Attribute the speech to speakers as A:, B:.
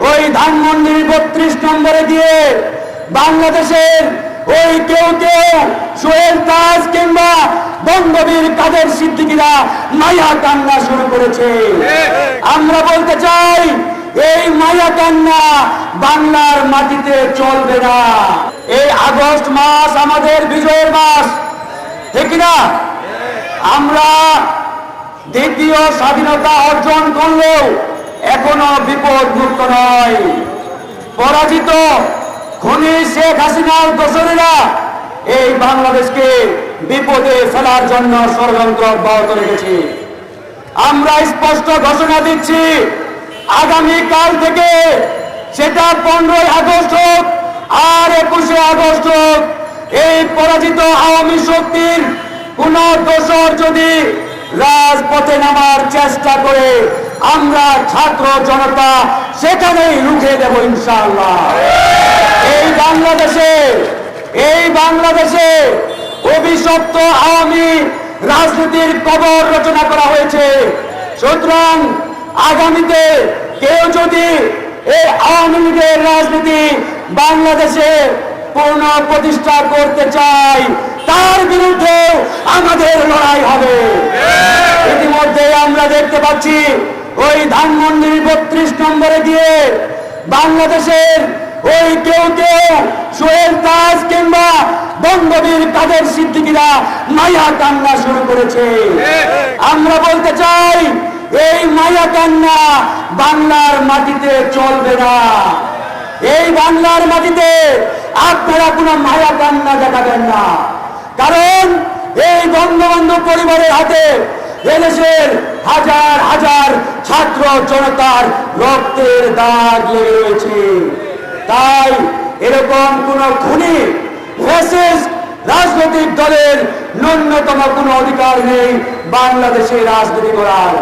A: ওই ধানমন্ডির 32 নম্বরে দিয়ে বাংলাদেশের ওই কেউ সোহেল তাজ কিংবা বঙ্গবীর কাদের সিদ্দিকীরা মায়া কান্না শুরু করেছে। আমরা বলতে চাই এই মায়া কান্না বাংলার মাটিতে চলবে না। এই আগস্ট মাস আমাদের বিজয়ের মাস, ঠিক না? আমরা দ্বিতীয় স্বাধীনতা অর্জন করলেও এখনো বিপদ মুক্ত নয়। পরাজিত খুনি শেখ হাসিনার দোসরেরা এই বাংলাদেশকে বিপদে ফেলার জন্য ষড়যন্ত্র অব্যাহত রেখেছে। আমরা স্পষ্ট ঘোষণা দিচ্ছি, আগামীকাল থেকে সেটা 15 আগস্ট হোক আর 21 আগস্ট হোক, এই পরাজিত আওয়ামী শক্তির কোন দোসর যদি রাজপথে নামার চেষ্টা করে আমরা ছাত্র জনতা সেখানেই রুখে দেব ইনশাআল্লাহ। এই বাংলাদেশে অভিশপ্ত আওয়ামী রাজনীতির কবর রচনা করা হয়েছে। সুতরাং আগামীতে কেউ যদি এই আওয়ামী লীগের রাজনীতি বাংলাদেশে পূর্ণ প্রতিষ্ঠা করতে চায়, তার বিরুদ্ধে আমাদের লড়াই হবে। ইতিমধ্যে আমরা দেখতে পাচ্ছি ওই ধানমন্ডির 32 নম্বরে গিয়ে বাংলাদেশের ওই কেউ সোহেল তাজ কিংবা বঙ্গবীর কাদের সিদ্দিকীরা মায়া কান্না শুরু করেছে। আমরা বলতে চাই এই মায়া কান্না বাংলার মাটিতে চলবে না। এই বাংলার মাটিতে আপনারা কোনো মায়া কান্না দেখাবেন না, কারণ এই বঙ্গবন্ধু পরিবারের হাতে এদেশের হাজার হাজার ছাত্র জনতার রক্তের দাগ লেগে রয়েছে। তাই এরকম কোন খুনি ফ্যাসিস্ট রাজনৈতিক দলের ন্যূনতম কোনো অধিকার নেই বাংলাদেশে রাজনীতি করার।